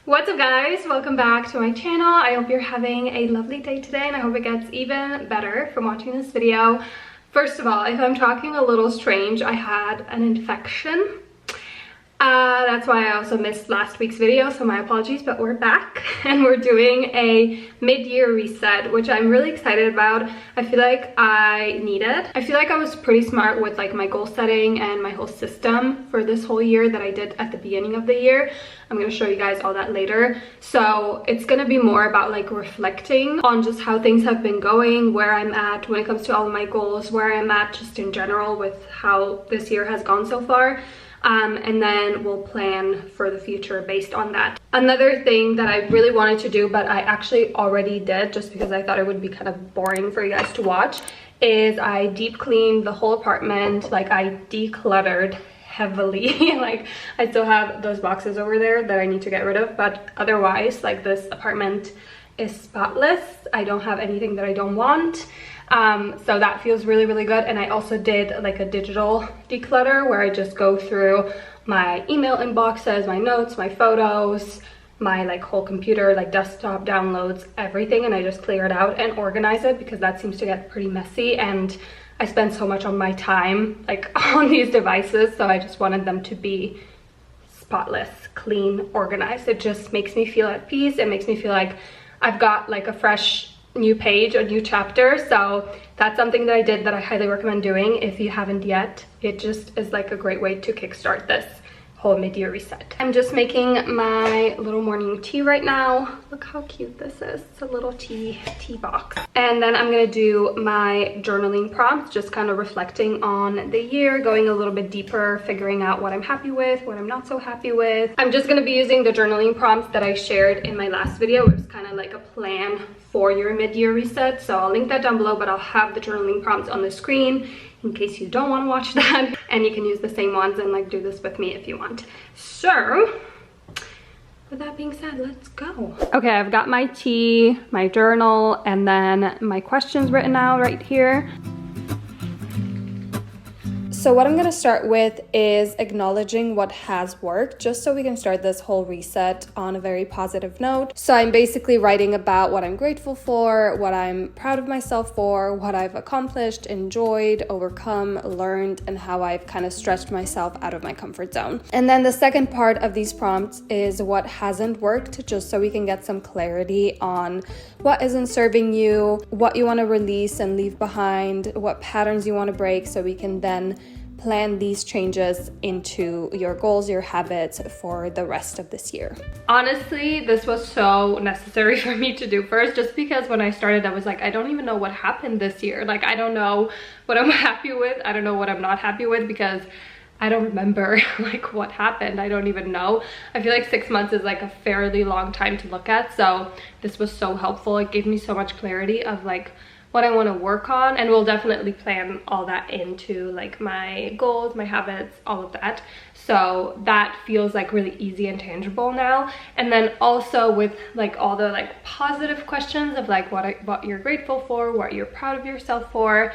What's up guys, welcome back to my channel. I hope you're having a lovely day today and I hope it gets even better from watching this video. First of all, if I'm talking a little strange, I had an infection. That's why I also missed last week's video, so my apologies, but we're back and we're doing a mid-year reset, which I'm really excited about. I feel like I need it. I feel like I was pretty smart with like my goal setting and my whole system for this whole year that I did at the beginning of the year. I'm going to show you guys all that later. So it's going to be more about like reflecting on just how things have been going, where I'm at when it comes to all of my goals, where I'm at just in general with how this year has gone so far. And then we'll plan for the future based on that. Another thing that I really wanted to do, but I actually already did just because I thought it would be kind of boring for you guys to watch, is I deep cleaned the whole apartment. Like I decluttered heavily. Like I still have those boxes over there that I need to get rid of, but otherwise like this apartment is spotless. I don't have anything that I don't want. So that feels really good. And I also did like a digital declutter where I just go through my email inboxes, my notes, my photos, my like whole computer, like desktop downloads, everything, and I just clear it out and organize it because that seems to get pretty messy and I spend so much of my time like on these devices, so I just wanted them to be spotless, clean, organized. It just makes me feel at peace. It makes me feel like I've got like a fresh new page, a new chapter. So that's something that I did that I highly recommend doing if you haven't yet. It just is like a great way to kickstart this whole mid-year reset. I'm just making my little morning tea right now. Look how cute this is. It's a little tea box. And then I'm gonna do my journaling prompts, just kind of reflecting on the year, going a little bit deeper, figuring out what I'm happy with, what I'm not so happy with. I'm just gonna be using the journaling prompts that I shared in my last video. It was kind of like a plan for your mid-year reset. So I'll link that down below, but I'll have the journaling prompts on the screen in case you don't want to watch that, and you can use the same ones and like do this with me if you want. So with that being said, let's go. Okay, I've got my tea, my journal, and then my questions written out right here. So what I'm gonna start with is acknowledging what has worked, just so we can start this whole reset on a very positive note. So I'm basically writing about what I'm grateful for, what I'm proud of myself for, what I've accomplished, enjoyed, overcome, learned, and how I've kind of stretched myself out of my comfort zone. And then the second part of these prompts is what hasn't worked, just so we can get some clarity on what isn't serving you, what you want to release and leave behind, what patterns you want to break, so we can then plan these changes into your goals, your habits for the rest of this year. Honestly, this was so necessary for me to do first, just because when I started, I was like, I don't even know what happened this year. Like, I don't know what I'm happy with. I don't know what I'm not happy with because I don't remember like what happened. I don't even know. I feel like 6 months is like a fairly long time to look at. So this was so helpful. It gave me so much clarity of like what I want to work on, and we'll definitely plan all that into like my goals, my habits, all of that. So that feels like really easy and tangible now. And then also with like all the like positive questions of like what you're grateful for, what you're proud of yourself for,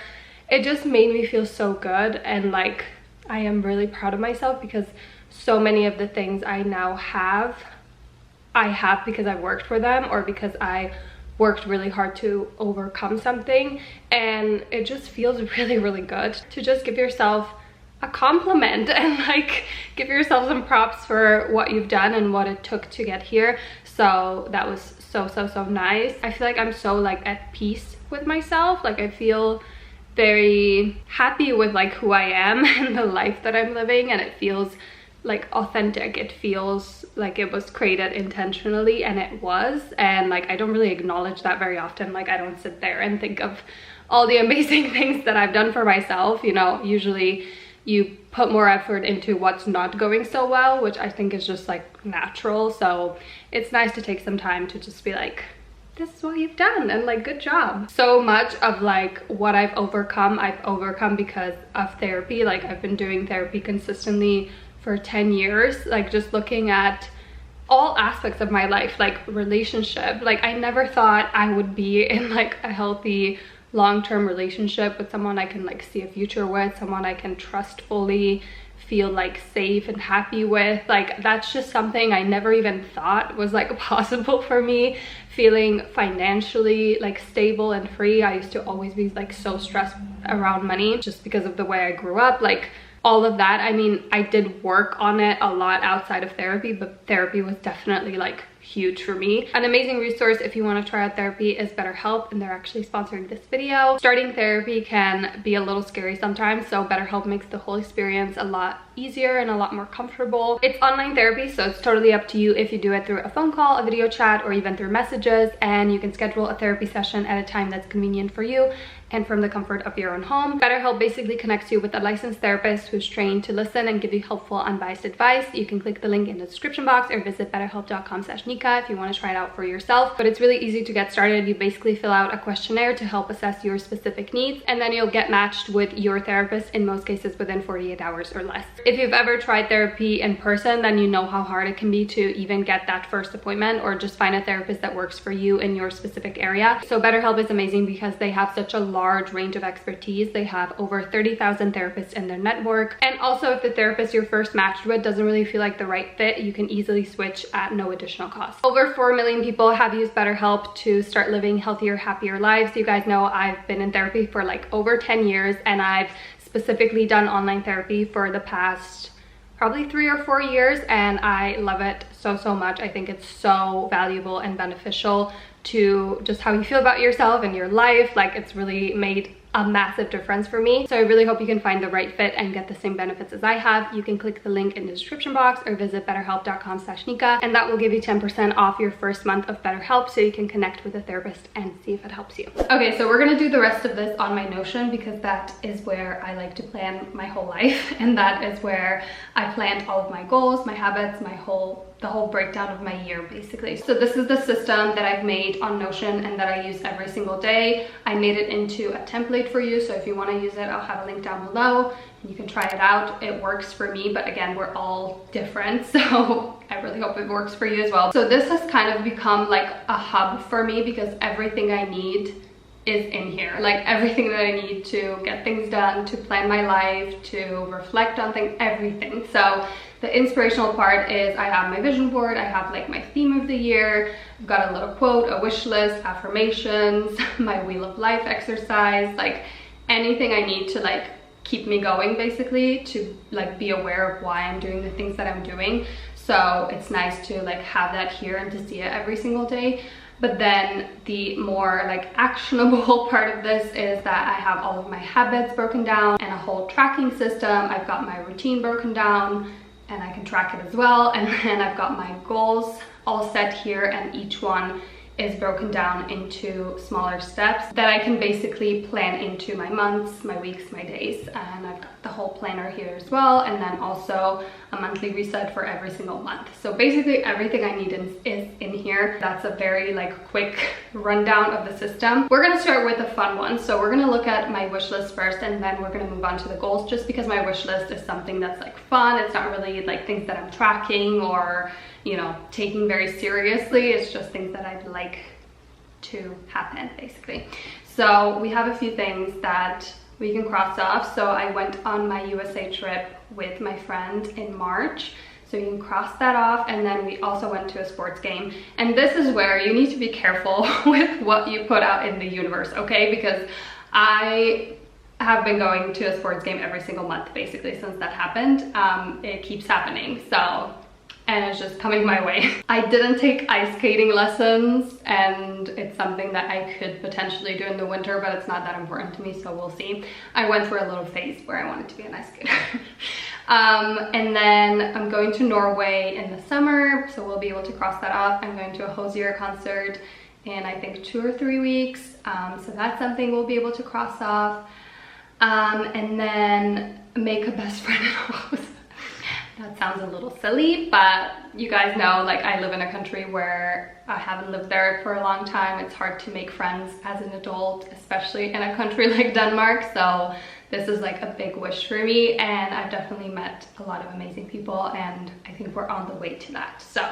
it just made me feel so good. And like I am really proud of myself because so many of the things I now have, I have because I worked for them or because I worked really hard to overcome something. And it just feels really good to just give yourself a compliment and like give yourself some props for what you've done and what it took to get here. So that was so nice. I feel like I'm so like at peace with myself. Like I feel very happy with like who I am and the life that I'm living, and it feels like authentic. It feels like it was created intentionally, and it was. And like I don't really acknowledge that very often. Like I don't sit there and think of all the amazing things that I've done for myself. You know, usually you put more effort into what's not going so well, which I think is just like natural. So it's nice to take some time to just be like, this is what you've done, and like good job. So much of like what I've overcome because of therapy. Like I've been doing therapy consistently for 10 years, like just looking at all aspects of my life, like relationship. Like I never thought I would be in like a healthy long-term relationship with someone I can like see a future with, someone I can trust fully, feel like safe and happy with. Like that's just something I never even thought was like possible for me. Feeling financially like stable and free. I used to always be like so stressed around money just because of the way I grew up, like all of that. I mean, I did work on it a lot outside of therapy, but therapy was definitely like huge for me. An amazing resource if you want to try out therapy is BetterHelp, and they're actually sponsoring this video. Starting therapy can be a little scary sometimes, so BetterHelp makes the whole experience a lot easier and a lot more comfortable. It's online therapy, so it's totally up to you if you do it through a phone call, a video chat, or even through messages, and you can schedule a therapy session at a time that's convenient for you and from the comfort of your own home. BetterHelp basically connects you with a licensed therapist who's trained to listen and give you helpful, unbiased advice. You can click the link in the description box or visit betterhelp.com/Nika if you want to try it out for yourself. But it's really easy to get started. You basically fill out a questionnaire to help assess your specific needs, and then you'll get matched with your therapist, in most cases within 48 hours or less. If you've ever tried therapy in person, then you know how hard it can be to even get that first appointment or just find a therapist that works for you in your specific area. So BetterHelp is amazing because they have such a large range of expertise. They have over 30,000 therapists in their network. And also, if the therapist you're first matched with doesn't really feel like the right fit, you can easily switch at no additional cost. Over 4 million people have used BetterHelp to start living healthier, happier lives. You guys know I've been in therapy for like over 10 years, and I've specifically done online therapy for the past probably 3 or 4 years, and I love it so much. I think it's so valuable and beneficial to just how you feel about yourself and your life. Like it's really made a massive difference for me. So I really hope you can find the right fit and get the same benefits as I have. You can click the link in the description box or visit betterhelp.com/Nika, and that will give you 10% off your first month of BetterHelp, so you can connect with a therapist and see if it helps you. Okay, so we're gonna do the rest of this on my Notion because that is where I like to plan my whole life, and that is where I planned all of my goals, my habits, the whole breakdown of my year basically. So this is the system that I've made on Notion and that I use every single day. I made it into a template for you, so if you want to use it, I'll have a link down below and you can try it out. It works for me, but again, we're all different, so I really hope it works for you as well. So this has kind of become like a hub for me because everything I need is in here. Like everything that I need to get things done, to plan my life, to reflect on things, everything. So the inspirational part is I have my vision board, I have like my theme of the year, I've got a little quote, a wish list, affirmations, my wheel of life exercise, like anything I need to like keep me going basically, to like be aware of why I'm doing the things that I'm doing. So it's nice to like have that here and to see it every single day. But then the more like actionable part of this is that I have all of my habits broken down and a whole tracking system. I've got my routine broken down and I can track it as well. And then I've got my goals all set here, and each one is broken down into smaller steps that I can basically plan into my months, my weeks, my days. And I've got the whole planner here as well, and then also a monthly reset for every single month. So basically everything I need is in here. That's a very like quick rundown of the system. We're gonna start with a fun one. So we're gonna look at my wish list first, and then we're gonna move on to the goals, just because my wish list is something that's like fun. It's not really like things that I'm tracking or, you know, taking very seriously. It's just things that I'd like to happen basically. So we have a few things that we can cross off. So I went on my USA trip with my friend in March, so you can cross that off. And then we also went to a sports game, and this is where you need to be careful with what you put out in the universe, okay? Because I have been going to a sports game every single month basically since that happened. It keeps happening, so, and it's just coming my way. I didn't take ice skating lessons, and it's something that I could potentially do in the winter, but it's not that important to me, so we'll see. I went through a little phase where I wanted to be an ice skater. And then I'm going to Norway in the summer, so we'll be able to cross that off. I'm going to a Hosier concert in I think 2 or 3 weeks, so that's something we'll be able to cross off. And then make a best friend in Hosier. That sounds a little silly, but you guys know, like, I live in a country where I haven't lived there for a long time. It's hard to make friends as an adult, especially in a country like Denmark. So this is like a big wish for me, and I've definitely met a lot of amazing people, and I think we're on the way to that. So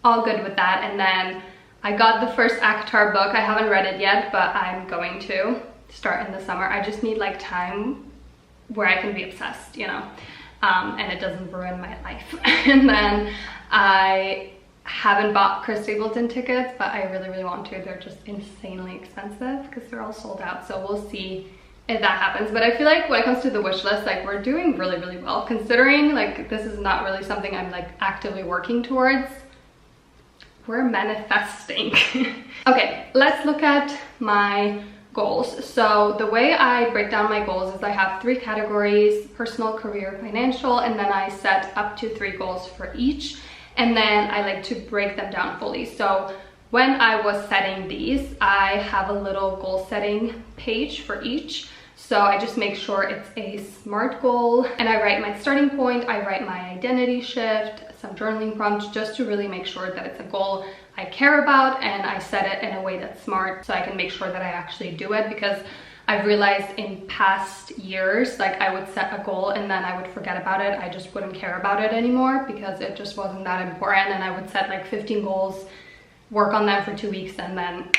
all good with that. And then I got the first ACOTAR book. I haven't read it yet, but I'm going to start in the summer. I just need like time where I can be obsessed, you know. and it doesn't ruin my life. And then I haven't bought Chris Stapleton tickets, but I really want to. They're just insanely expensive because they're all sold out, so we'll see if that happens. But I feel like when it comes to the wish list, like we're doing really well, considering like this is not really something I'm like actively working towards. We're manifesting. Okay, let's look at my goals. So the way I break down my goals is I have 3 categories: personal, career, financial, and then I set up to 3 goals for each. And then I like to break them down fully. So when I was setting these, I have a little goal setting page for each. So I just make sure it's a SMART goal, and I write my starting point, I write my identity shift, some journaling prompts, just to really make sure that it's a goal I care about, and I set it in a way that's smart so I can make sure that I actually do it. Because I've realized in past years, like I would set a goal and then I would forget about it. I just wouldn't care about it anymore because it just wasn't that important. And I would set like 15 goals, work on them for 2 weeks, and then,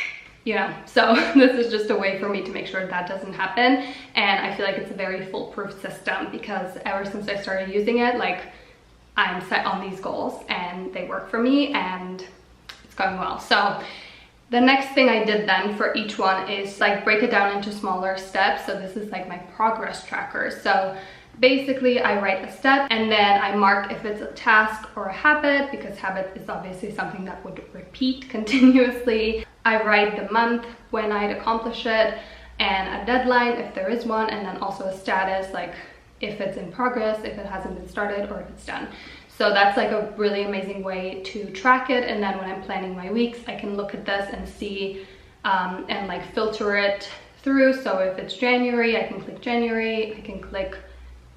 you know, so this is just a way for me to make sure that doesn't happen. And I feel like it's a very foolproof system because ever since I started using it, like I'm set on these goals and they work for me and it's going well. So the next thing I did then for each one is like break it down into smaller steps. So this is like my progress tracker. So basically I write a step and then I mark if it's a task or a habit, because habit is obviously something that would repeat continuously. I write the month when I'd accomplish it and a deadline if there is one, and then also a status, like if it's in progress, if it hasn't been started, or if it's done. So that's like a really amazing way to track it. And then when I'm planning my weeks, I can look at this and see and like filter it through. So if it's January, I can click January, I can click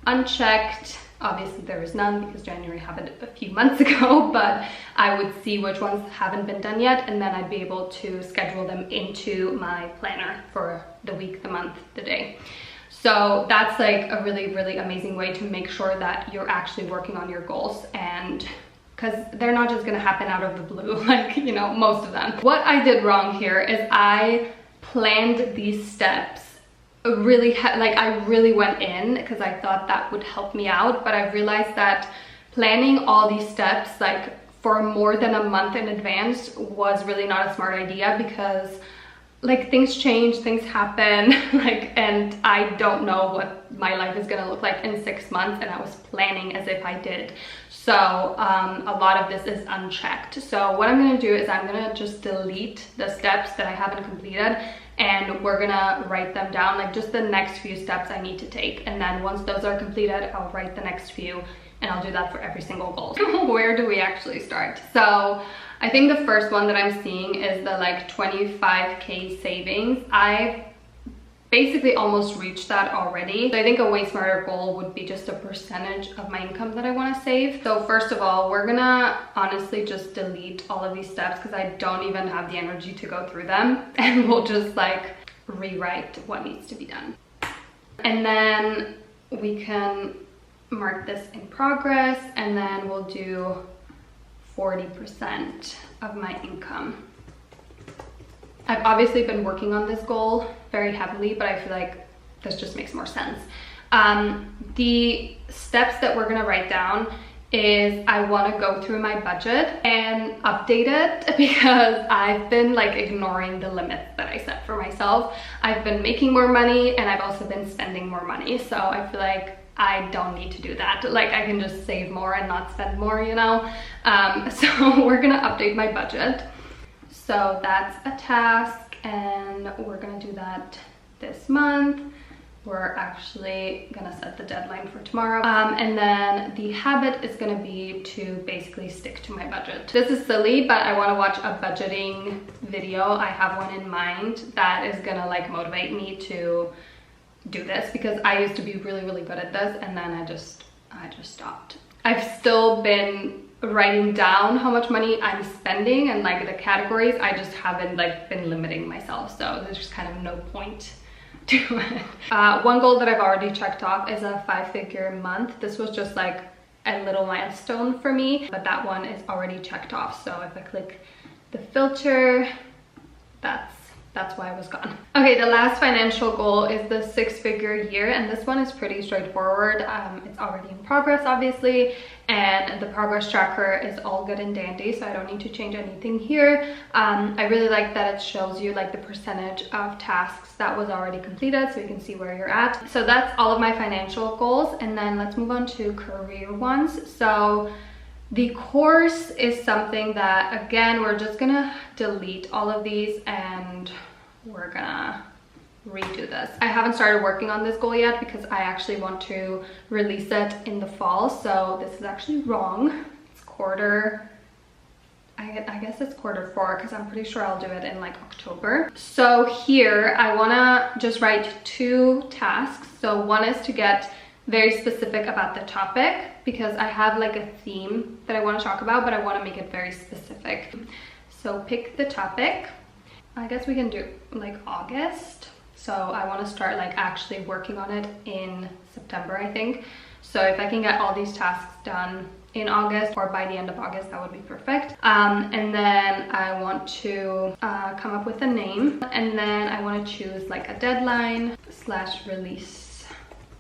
unchecked. Obviously there is none because January happened a few months ago, but I would see which ones haven't been done yet, and then I'd be able to schedule them into my planner for the week, the month, the day. So that's like a really amazing way to make sure that you're actually working on your goals, and because they're not just gonna happen out of the blue, like, you know, most of them. What I did wrong here is I planned these steps really, like I really went in because I thought that would help me out, but I realized that planning all these steps like for more than a month in advance was really not a smart idea, because like things change, things happen, like, and I don't know what my life is gonna look like in 6 months, and I was planning as if I did. So a lot of this is unchecked. So what I'm gonna do is I'm gonna just delete the steps that I haven't completed, and we're gonna write them down, like just the next few steps I need to take. And then once those are completed, I'll write the next few, and I'll do that for every single goal. Where do we actually start? So I think the first one that I'm seeing is the like 25K savings. I've basically almost reached that already. So I think a way smarter goal would be just a percentage of my income that I want to save. So first of all, we're gonna honestly just delete all of these steps because I don't even have the energy to go through them, and we'll just like rewrite what needs to be done. And then we can mark this in progress, and then we'll do 40% of my income. I've obviously been working on this goal very heavily, but I feel like this just makes more sense. The steps that we're gonna write down is I want to go through my budget and update it because I've been like ignoring the limits that I set for myself. I've been making more money and I've also been spending more money, so I feel like I don't need to do that. Like I can just save more and not spend more, you know? So we're gonna update my budget. So that's a task, and we're gonna do that this month. We're actually gonna set the deadline for tomorrow. And then the habit is gonna be to basically stick to my budget. This is silly, but I wanna watch a budgeting video. I have one in mind that is gonna like motivate me to do this, because I used to be really good at this, and then I just stopped. I've still been writing down how much money I'm spending and like the categories. I just haven't like been limiting myself, so there's just kind of no point to it. One goal that I've already checked off is a 5-figure month. This was just like a little milestone for me, but that one is already checked off. So if I click the filter, that's that's why I was gone. Okay, the last financial goal is the 6-figure year, and this one is pretty straightforward. It's already in progress, obviously, and the progress tracker is all good and dandy, so I don't need to change anything here. I really like that it shows you like the percentage of tasks that was already completed, so you can see where you're at. So that's all of my financial goals, and then let's move on to career ones. So the course is something that, again, we're just gonna delete all of these and we're gonna redo this. I haven't started working on this goal yet because I actually want to release it in the fall. So this is actually wrong. It's I guess it's Q4 because I'm pretty sure I'll do it in like October. So here I wanna just write 2 tasks. So one is to get very specific about the topic because I have like a theme that I want to talk about, but I want to make it very specific. So pick the topic. I guess we can do like August. So I want to start like actually working on it in September, I think. So if I can get all these tasks done in August or by the end of August, that would be perfect. And then I want to come up with a name, and then I want to choose like a deadline / release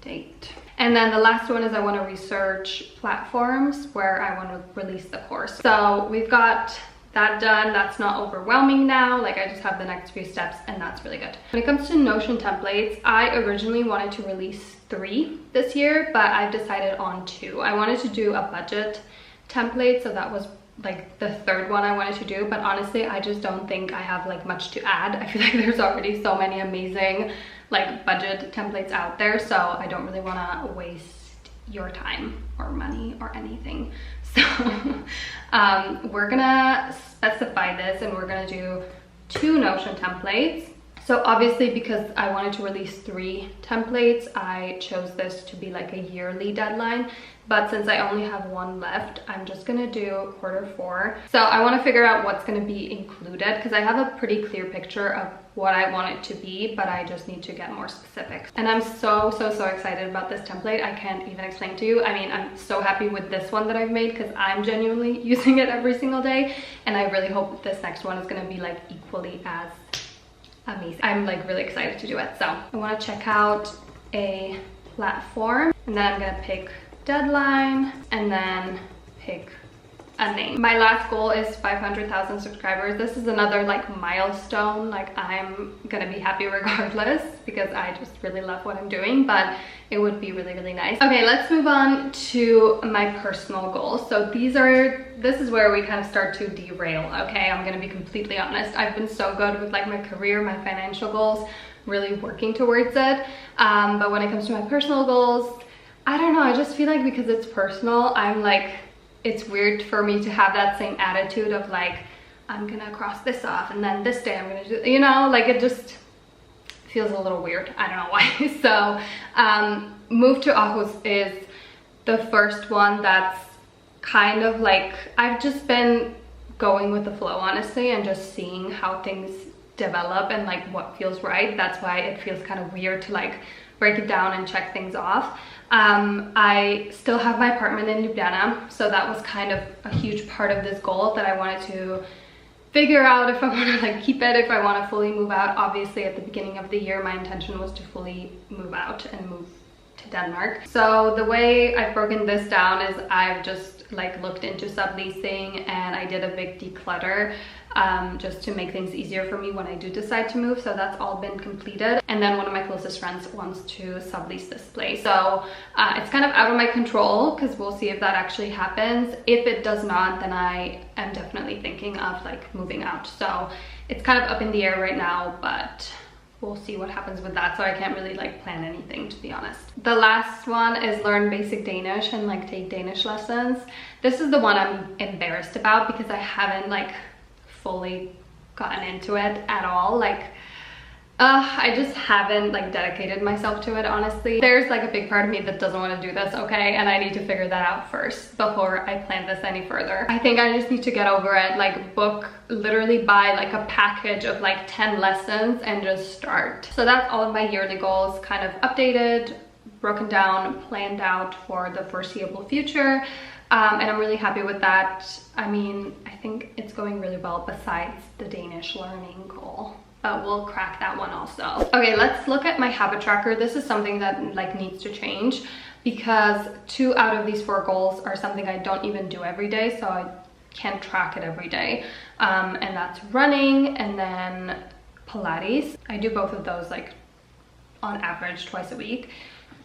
date. And then the last one is I want to research platforms where I want to release the course. So we've got that done. That's not overwhelming now. Like I just have the next few steps and that's really good. When it comes to Notion templates, I originally wanted to release 3 this year, but I've decided on 2. I wanted to do a budget template, so that was like the 3rd one I wanted to do, but honestly I just don't think I have like much to add. I feel like there's already so many amazing like budget templates out there, so I don't really want to waste your time or money or anything. So we're gonna specify this and we're gonna do 2 Notion templates. So obviously because I wanted to release 3 templates, I chose this to be like a yearly deadline. But since I only have 1 left, I'm just gonna do Q4. So I wanna figure out what's gonna be included because I have a pretty clear picture of what I want it to be, but I just need to get more specific. And I'm so excited about this template. I can't even explain to you. I mean, I'm so happy with this one that I've made because I'm genuinely using it every single day. And I really hope this next one is gonna be like equally as amazing. I'm like really excited to do it. So I want to check out a platform, and then I'm gonna pick deadline and then pick a name. My last goal is 500,000 subscribers. This is another like milestone. Like I'm gonna be happy regardless because I just really love what I'm doing, but it would be really nice. Okay, let's move on to my personal goals. So this is where we kind of start to derail. Okay, I'm gonna be completely honest. I've been so good with like my career, my financial goals, really working towards it. But when it comes to my personal goals, I don't know, I just feel like because it's personal, I'm like, it's weird for me to have that same attitude of like, I'm gonna cross this off and then this day I'm gonna do, you know, like it just feels a little weird. I don't know why. So move to Aarhus is the first one that's kind of like, I've just been going with the flow, honestly, and just seeing how things develop and like what feels right. That's why it feels kind of weird to like break it down and check things off. I still have my apartment in Ljubljana, so that was kind of a huge part of this goal that I wanted to figure out if I want to like keep it, if I want to fully move out. Obviously at the beginning of the year my intention was to fully move out and move to Denmark. So the way I've broken this down is I've just like looked into subleasing and I did a big declutter just to make things easier for me when I do decide to move. So that's all been completed. And then one of my closest friends wants to sublease this place. So it's kind of out of my control because we'll see if that actually happens. If it does not, then I am definitely thinking of like moving out. So it's kind of up in the air right now, but we'll see what happens with that. So I can't really like plan anything, to be honest. The last one is learn basic Danish and like take Danish lessons. This is the one I'm embarrassed about because I haven't like fully gotten into it at all. Like I just haven't like dedicated myself to it, honestly. There's like a big part of me that doesn't want to do this, okay? And I need to figure that out first before I plan this any further. I think I just need to get over it, like literally buy like a package of like 10 lessons and just start. So that's all of my yearly goals, kind of updated, broken down, planned out for the foreseeable future. And I'm really happy with that. I mean, I think it's going really well besides the Danish learning goal. but we'll crack that one also. Okay, let's look at my habit tracker. This is something that like needs to change because 2 out of these 4 goals are something I don't even do every day, so I can't track it every day. And that's running and then Pilates. I do both of those like on average twice a week.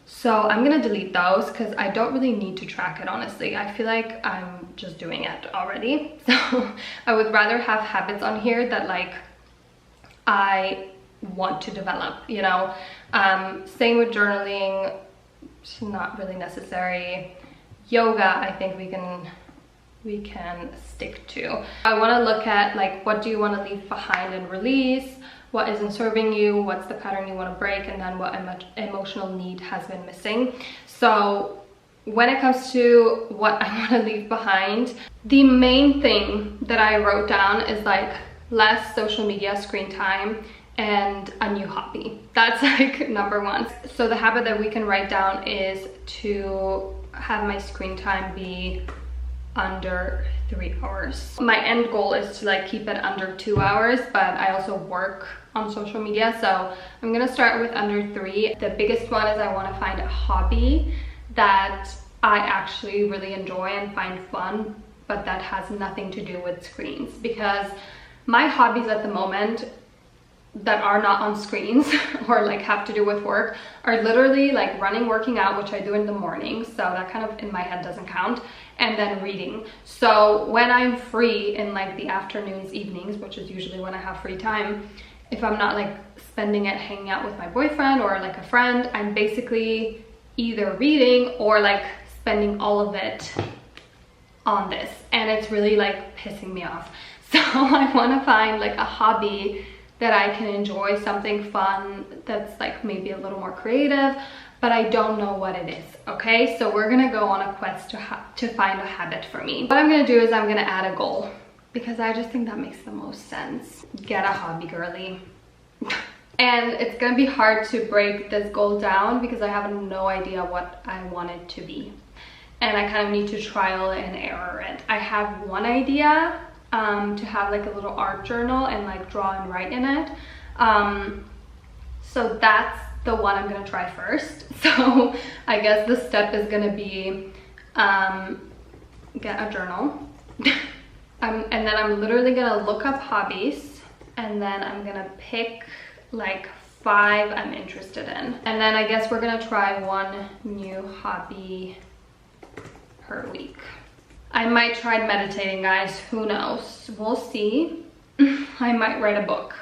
So I'm gonna delete those because I don't really need to track it, honestly. I feel like I'm just doing it already. So I would rather have habits on here that like I want to develop, you know. Same with journaling, it's not really necessary. Yoga, I think we can stick to. I want to look at like what do you want to leave behind and release, what isn't serving you, what's the pattern you want to break, and then what emotional need has been missing. So when it comes to what I want to leave behind, the main thing that I wrote down is like less social media screen time and a new hobby. That's like number 1. So the habit that we can write down is to have my screen time be under 3 hours. My end goal is to like keep it under 2 hours, but I also work on social media, so I'm gonna start with under 3. The biggest one is I want to find a hobby that I actually really enjoy and find fun, but that has nothing to do with screens, because my hobbies at the moment that are not on screens or like have to do with work are literally like running, working out, which I do in the morning, so that kind of in my head doesn't count, and then reading. So when I'm free in like the afternoons, evenings, which is usually when I have free time, if I'm not like spending it hanging out with my boyfriend or like a friend, I'm basically either reading or like spending all of it on this, and it's really like pissing me off. So I want to find like a hobby that I can enjoy, something fun that's like maybe a little more creative, but I don't know what it is. Okay, so we're gonna go on a quest to find a habit for me. What I'm gonna do is I'm gonna add a goal, because I just think that makes the most sense. Get a hobby, girly. And it's gonna be hard to break this goal down because I have no idea what I want it to be, and I kind of need to trial and error it. I have one idea, to have like a little art journal and like draw and write in it. So that's the one I'm gonna try first. So I guess the step is gonna be get a journal. And then I'm literally gonna look up hobbies, and then I'm gonna pick like 5 I'm interested in. And then I guess we're gonna try 1 new hobby per week. I might try meditating, guys, who knows? We'll see. I might write a book.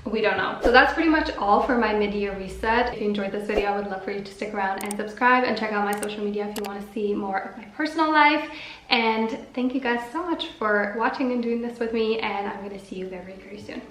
We don't know. So that's pretty much all for my mid-year reset. If you enjoyed this video, I would love for you to stick around and subscribe and check out my social media if you want to see more of my personal life. And thank you guys so much for watching and doing this with me, and I'm going to see you very, very soon.